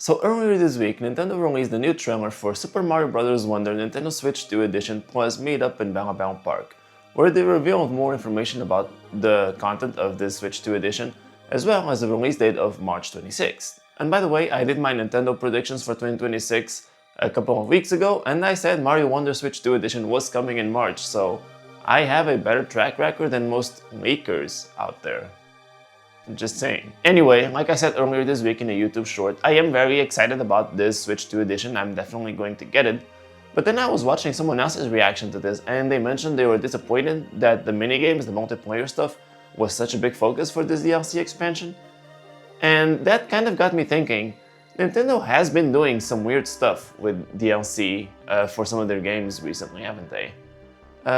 So earlier this week, Nintendo released a new trailer for Super Mario Bros. Wonder Nintendo Switch 2 Edition Plus Meet Up in Bangabang Park, where they revealed more information about the content of this Switch 2 Edition, as well as the release date of March 26th. And by the way, I did my Nintendo predictions for 2026 a couple of weeks ago, and I said Mario Wonder Switch 2 Edition was coming in March, so I have a better track record than most leakers out there. Just saying. Anyway, like I said earlier this week in a YouTube short, I am very excited about this Switch 2 edition. I'm definitely going to get it. But then I was watching someone else's reaction to this, and they mentioned they were disappointed that the minigames, the multiplayer stuff, was such a big focus for this DLC expansion. And that kind of got me thinking, Nintendo has been doing some weird stuff with DLC for some of their games recently, haven't they?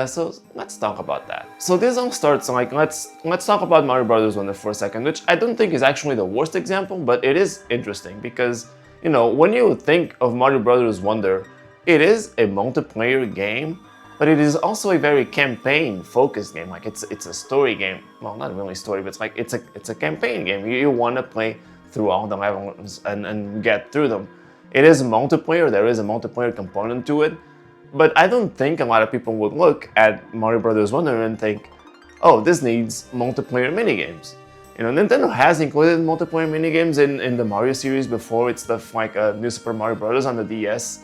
So let's talk about that. So this all starts let's talk about Mario Bros. Wonder for a second, which I don't think is actually the worst example, but it is interesting because when you think of Mario Bros. Wonder, it is a multiplayer game, but it is also a very campaign-focused game. Like it's a story game. Well, not really story, but it's a campaign game. You want to play through all the levels and get through them. It is multiplayer. There is a multiplayer component to it. But I don't think a lot of people would look at Mario Bros. Wonder and think, oh, this needs multiplayer minigames. Nintendo has included multiplayer minigames in the Mario series before with stuff like New Super Mario Bros. On the DS.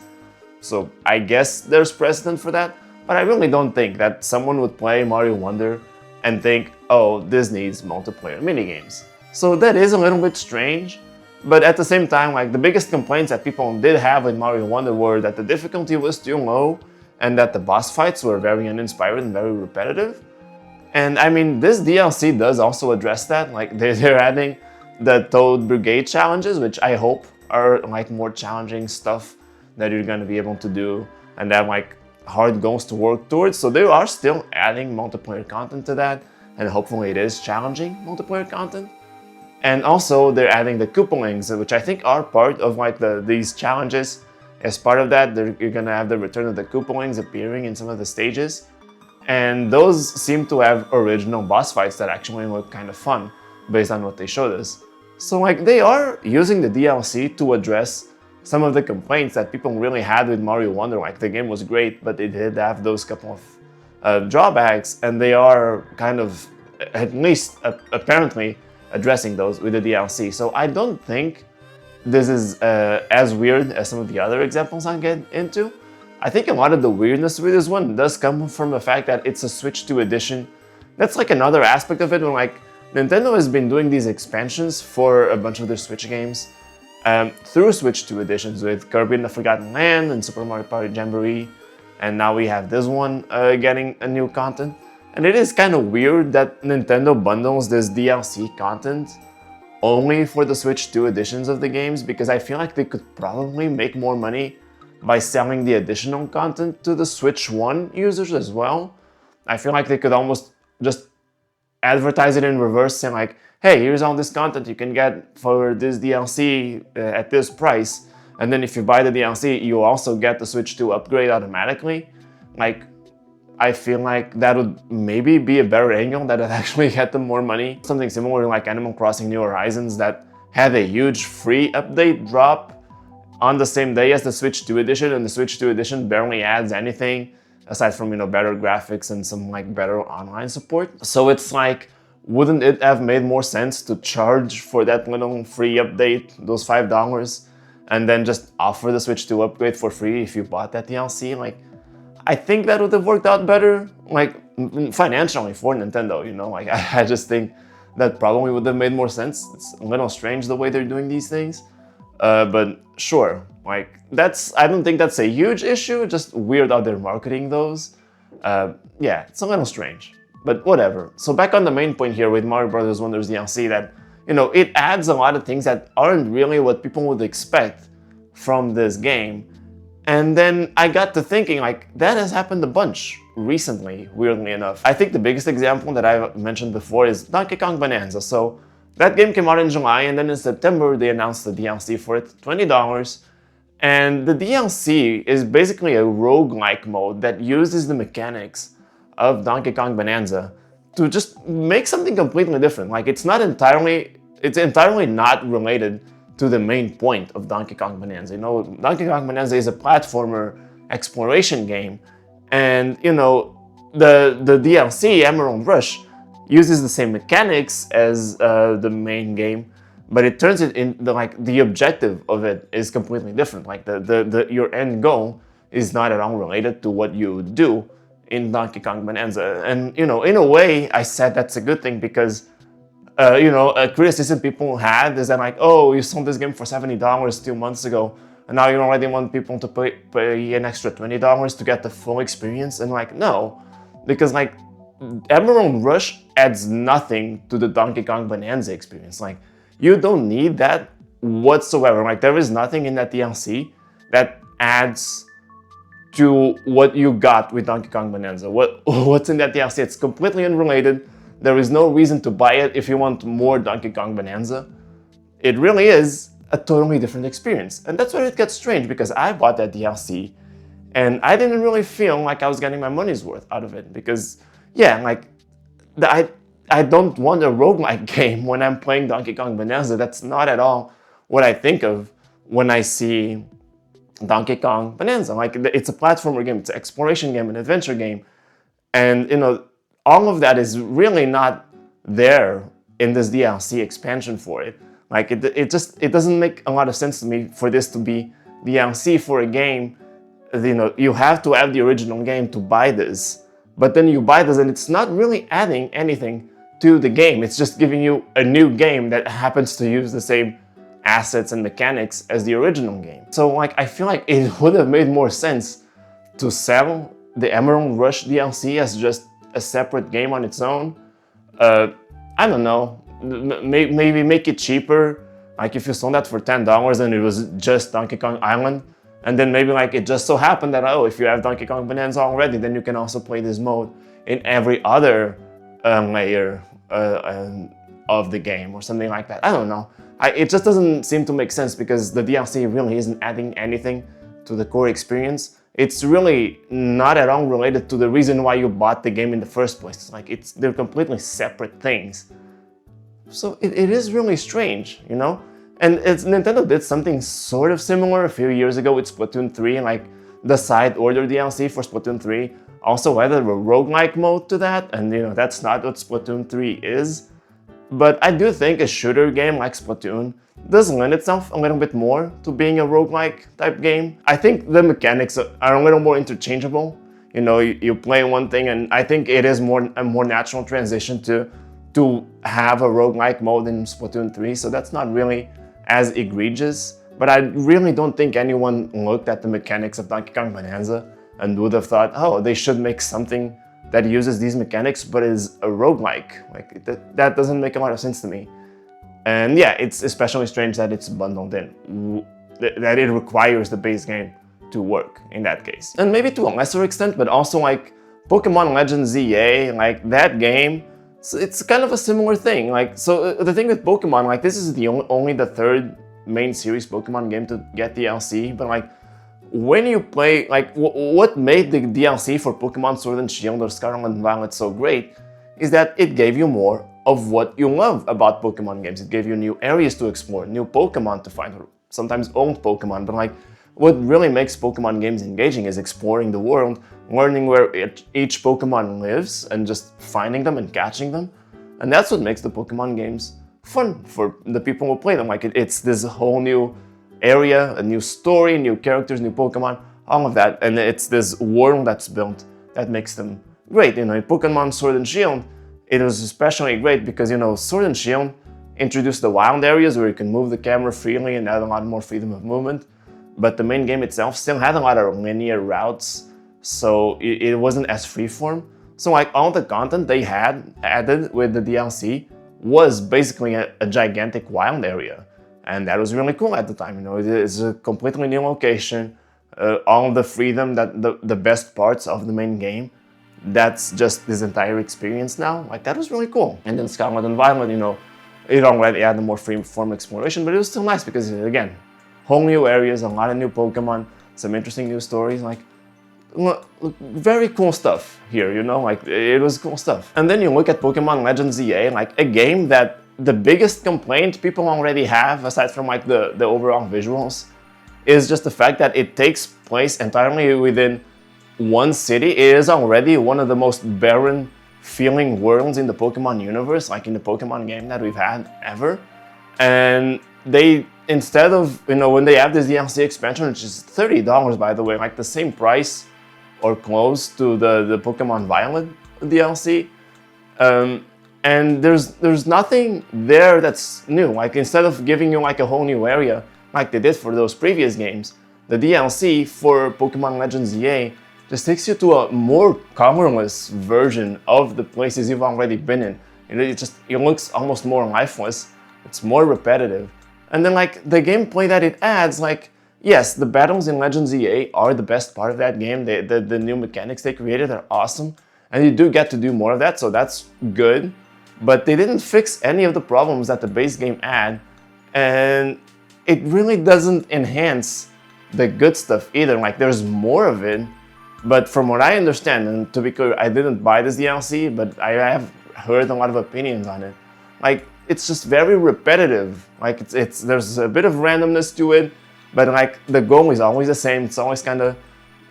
So I guess there's precedent for that. But I really don't think that someone would play Mario Wonder and think, oh, this needs multiplayer minigames. So that is a little bit strange. But at the same time, the biggest complaints that people did have with Mario Wonder were that the difficulty was too low and that the boss fights were very uninspired and very repetitive. And I mean, this DLC does also address that. They're adding the Toad Brigade challenges, which I hope are more challenging stuff that you're going to be able to do and have hard goals to work towards. So they are still adding multiplayer content to that, and hopefully it is challenging multiplayer content. And also, they're adding the Koopalings, which I think are part of these challenges. As part of that, you're gonna have the return of the Koopalings appearing in some of the stages. And those seem to have original boss fights that actually look kind of fun, based on what they showed us. So they are using the DLC to address some of the complaints that people really had with Mario Wonder. The game was great, but it did have those couple of drawbacks, and they are kind of, at least apparently, addressing those with the DLC. So I don't think this is as weird as some of the other examples I get into. I think a lot of the weirdness with this one does come from the fact that it's a Switch 2 edition. That's another aspect of it when Nintendo has been doing these expansions for a bunch of their Switch games through Switch 2 editions with Kirby and the Forgotten Land and Super Mario Party Jamboree, and now we have this one getting a new content. And it is kind of weird that Nintendo bundles this DLC content only for the Switch 2 editions of the games, because I feel like they could probably make more money by selling the additional content to the Switch 1 users as well. I feel like they could almost just advertise it in reverse, saying hey, here's all this content you can get for this DLC at this price, and then if you buy the DLC, you also get the Switch 2 upgrade automatically. I feel like that would maybe be a better angle that would actually get them more money. Something similar to Animal Crossing New Horizons that had a huge free update drop on the same day as the Switch 2 edition, and the Switch 2 edition barely adds anything aside from better graphics and some better online support. So it's wouldn't it have made more sense to charge for that little free update, those $5, and then just offer the Switch 2 upgrade for free if you bought that DLC? I think that would have worked out better, financially for Nintendo, I just think that probably would have made more sense. It's a little strange the way they're doing these things, but sure, I don't think that's a huge issue, just weird how they're marketing those. Yeah, it's a little strange, but whatever. So back on the main point here with Mario Bros. Wonder's DLC, that, it adds a lot of things that aren't really what people would expect from this game. And then I got to thinking, that has happened a bunch recently, weirdly enough. I think the biggest example that I've mentioned before is Donkey Kong Bonanza. So that game came out in July, and then in September they announced the DLC for it, $20. And the DLC is basically a roguelike mode that uses the mechanics of Donkey Kong Bonanza to just make something completely different. It's entirely not related to the main point of Donkey Kong Bonanza. You know, Donkey Kong Bonanza is a platformer exploration game, and you know, the DLC Emerald Rush uses the same mechanics as the main game, but it turns it in the objective of it is completely different. Like your end goal is not at all related to what you do in Donkey Kong Bonanza. And you know, in a way, I said that's a good thing because you know, a criticism people had is that like, oh, you sold this game for $70 2 months ago, and now you already want people to pay an extra $20 to get the full experience. And like, no, because like Emerald Rush adds nothing to the Donkey Kong Bonanza experience. Like, you don't need that whatsoever. Like, there is nothing in that DLC that adds to what you got with Donkey Kong Bonanza. What's in that DLC? It's completely unrelated. There is no reason to buy it if you want more Donkey Kong Bonanza. It really is a totally different experience. And that's where it gets strange, because I bought that DLC and I didn't really feel like I was getting my money's worth out of it. Because, yeah, like, I don't want a roguelike game when I'm playing Donkey Kong Bonanza. That's not at all what I think of when I see Donkey Kong Bonanza. Like, it's a platformer game, it's an exploration game, an adventure game. And, you know, all of that is really not there in this DLC expansion for it. Like, it doesn't make a lot of sense to me for this to be DLC for a game. You know, you have to have the original game to buy this, but then you buy this and it's not really adding anything to the game. It's just giving you a new game that happens to use the same assets and mechanics as the original game. So like, I feel like it would have made more sense to sell the Emerald Rush DLC as just a separate game on its own. I don't know, maybe make it cheaper. Like, if you sold that for $10 and it was just Donkey Kong Island, and then maybe like it just so happened that, oh, if you have Donkey Kong Bonanza already, then you can also play this mode in every other layer of the game or something like that. I don't know. It just doesn't seem to make sense, because the DLC really isn't adding anything to the core experience. It's really not at all related to the reason why you bought the game in the first place. Like, they're completely separate things. So it is really strange, you know? And Nintendo did something sort of similar a few years ago with Splatoon 3, like the side order DLC for Splatoon 3 also added a roguelike mode to that, and you know, that's not what Splatoon 3 is. But I do think a shooter game like Splatoon does lend itself a little bit more to being a roguelike type game. I think the mechanics are a little more interchangeable. You know, you play one thing, and I think it is a more natural transition to have a roguelike mode in Splatoon 3, so that's not really as egregious. But I really don't think anyone looked at the mechanics of Donkey Kong Bonanza and would have thought, oh, they should make something that uses these mechanics but is a roguelike. Like, that doesn't make a lot of sense to me. And yeah, it's especially strange that it's bundled in, that it requires the base game to work in that case. And maybe to a lesser extent, but also like Pokemon Legends ZA, like that game, it's kind of a similar thing. Like, so the thing with Pokemon, like, this is only the third main series Pokemon game to get DLC, but like, when you play, like, what made the DLC for Pokemon Sword and Shield or Scarlet and Violet so great is that it gave you more of what you love about Pokemon games. It gave you new areas to explore, new Pokemon to find, or sometimes old Pokemon, but like, what really makes Pokemon games engaging is exploring the world, learning where each Pokemon lives, and just finding them and catching them. And that's what makes the Pokemon games fun for the people who play them. Like, it's this whole new area, a new story, new characters, new Pokemon, all of that. And it's this world that's built that makes them great. You know, in Pokemon Sword and Shield, it was especially great because, you know, Sword and Shield introduced the wild areas where you can move the camera freely and had a lot more freedom of movement. But the main game itself still had a lot of linear routes, so it wasn't as freeform. So like, all the content they had added with the DLC was basically a gigantic wild area. And that was really cool at the time. You know, it's a completely new location, all the freedom, that the best parts of the main game. That's just this entire experience now. Like, that was really cool. And then Scarlet and Violet, you know, it already had a more freeform exploration, but it was still nice because, again, whole new areas, a lot of new Pokemon, some interesting new stories. Like, look, very cool stuff here, you know, like, it was cool stuff. And then you look at Pokemon Legends ZA, like a game that the biggest complaint people already have, aside from like the overall visuals, is just the fact that it takes place entirely within one city. It is already one of the most barren feeling worlds in the Pokemon universe, like in the Pokemon game that we've had ever. And they, instead of, when they have this DLC expansion, which is $30 by the way, like the same price or close to the Pokemon Violet DLC, and there's nothing there that's new. Like instead of giving you like a whole new area like they did for those previous games, the DLC for Pokemon Legends EA just takes you to a more colorless version of the places you've already been in. It looks almost more lifeless. It's more repetitive. And then like the gameplay that it adds, like, yes, the battles in Legends EA are the best part of that game. The new mechanics they created are awesome. And you do get to do more of that, so that's good. But they didn't fix any of the problems that the base game had. And it really doesn't enhance the good stuff either. Like there's more of it. But from what I understand, and to be clear, I didn't buy this DLC, but I have heard a lot of opinions on it. Like, it's just very repetitive. Like, there's a bit of randomness to it, but like, the goal is always the same. It's always kind of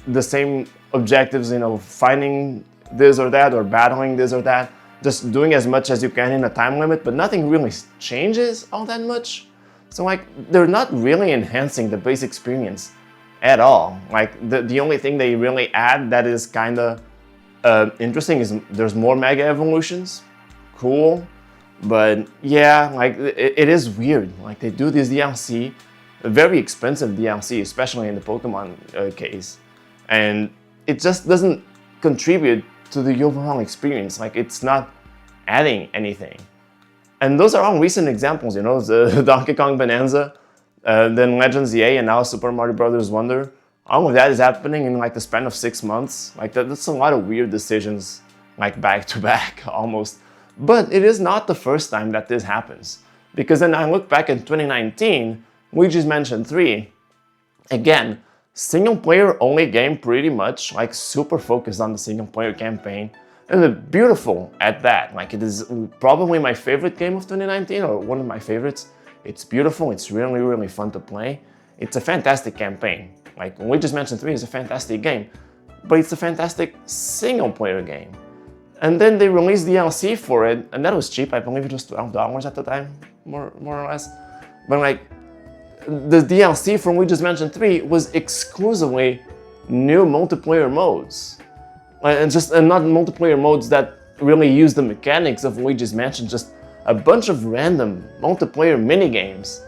the same objectives, finding this or that, or battling this or that. Just doing as much as you can in a time limit, but nothing really changes all that much. So like, they're not really enhancing the base experience at all. Like the only thing they really add that is kind of interesting is there's more Mega Evolutions. Cool. But yeah, like it is weird. Like they do this DLC, a very expensive DLC, especially in the Pokemon case, and it just doesn't contribute to the overall experience. Like it's not adding anything. And those are all recent examples, the Donkey Kong Bonanza, then Legends EA, and now Super Mario Bros. Wonder. All of that is happening in like the span of 6 months. Like that's a lot of weird decisions, like back to back almost. But it is not the first time that this happens. Because then I look back in 2019, Luigi's Mansion 3, again, single player only game pretty much, like super focused on the single player campaign. And beautiful at that. Like it is probably my favorite game of 2019, or one of my favorites. It's beautiful, it's really, really fun to play. It's a fantastic campaign. Like Luigi's Mansion 3 is a fantastic game, but it's a fantastic single player game. And then they released DLC for it, and that was cheap. I believe it was $12 at the time, more or less. But like, the DLC from Luigi's Mansion 3 was exclusively new multiplayer modes. And not multiplayer modes that really use the mechanics of Luigi's Mansion, just a bunch of random multiplayer minigames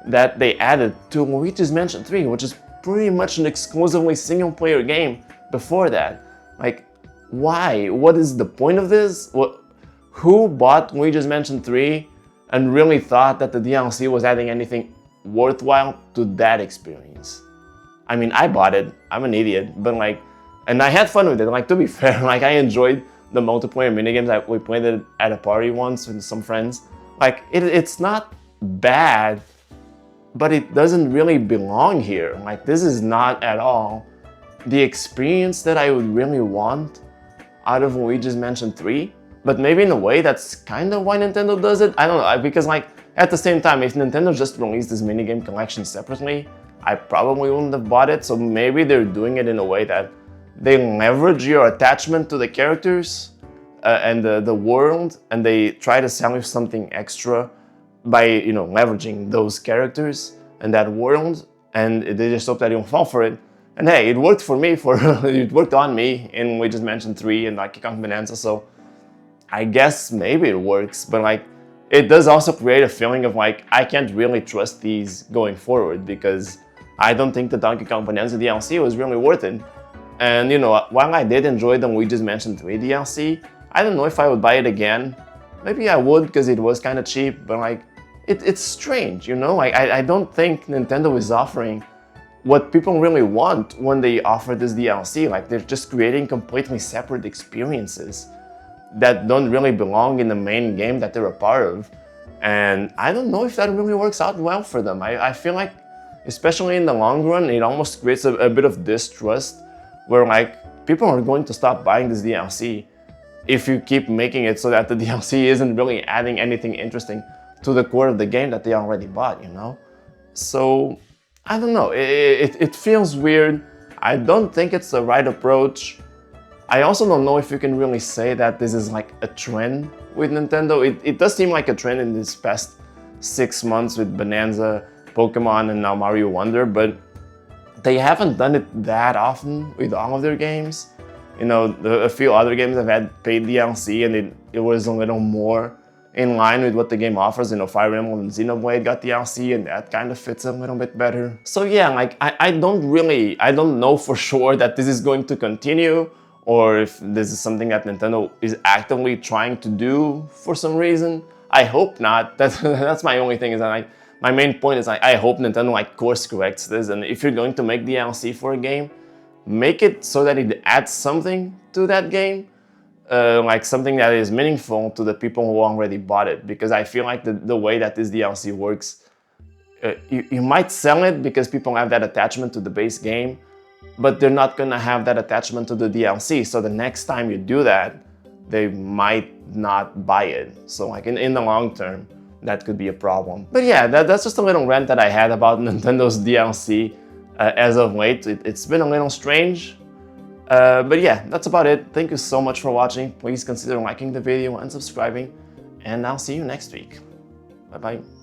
that they added to Luigi's Mansion 3, which is pretty much an exclusively single player game before that. Like, why? What is the point of this? Who bought Luigi's Mansion 3 and really thought that the DLC was adding anything worthwhile to that experience? I mean, I bought it. I'm an idiot, but like, and I had fun with it. Like, to be fair, like I enjoyed the multiplayer minigames. We played it at a party once with some friends. Like, it's not bad, but it doesn't really belong here. Like, this is not at all the experience that I would really want out of Luigi's Mansion 3, but maybe in a way that's kind of why Nintendo does it. I don't know, because like at the same time, if Nintendo just released this minigame collection separately, I probably wouldn't have bought it. So maybe they're doing it in a way that they leverage your attachment to the characters and the world, and they try to sell you something extra by leveraging those characters and that world, and they just hope that you don't fall for it. And hey, it worked for me. It worked on me in Luigi's Mansion 3 and Donkey Kong Bonanza, so I guess maybe it works. But like, it does also create a feeling of like, I can't really trust these going forward, because I don't think the Donkey Kong Bonanza DLC was really worth it. And while I did enjoy the Luigi's Mansion 3 DLC, I don't know if I would buy it again. Maybe I would, because it was kind of cheap, but like, it's strange, Like, I don't think Nintendo is offering what people really want when they offer this DLC. Like, they're just creating completely separate experiences that don't really belong in the main game that they're a part of. And I don't know if that really works out well for them. I feel like, especially in the long run, it almost creates a bit of distrust, where like, people are going to stop buying this DLC if you keep making it so that the DLC isn't really adding anything interesting to the core of the game that they already bought, you know? So, I don't know, it feels weird. I don't think it's the right approach. I also don't know if you can really say that this is like a trend with Nintendo. It does seem like a trend in these past 6 months with Bonanza, Pokemon, and now Mario Wonder, but they haven't done it that often with all of their games. You know, a few other games have had paid DLC and it was a little more in line with what the game offers. You know, Fire Emblem and Xenoblade got DLC and that kind of fits a little bit better. So yeah, like I don't know for sure that this is going to continue or if this is something that Nintendo is actively trying to do for some reason. I hope not. That's my only thing is that my main point is I hope Nintendo like course corrects this, and if you're going to make DLC for a game, make it so that it adds something to that game, like something that is meaningful to the people who already bought it. Because I feel like the way that this DLC works, you might sell it because people have that attachment to the base game, but they're not gonna have that attachment to the DLC. So the next time you do that, they might not buy it. So like in the long term, that could be a problem. But yeah, that's just a little rant that I had about Nintendo's DLC as of late. It's been a little strange. But yeah, that's about it. Thank you so much for watching. Please consider liking the video and subscribing. And I'll see you next week. Bye bye.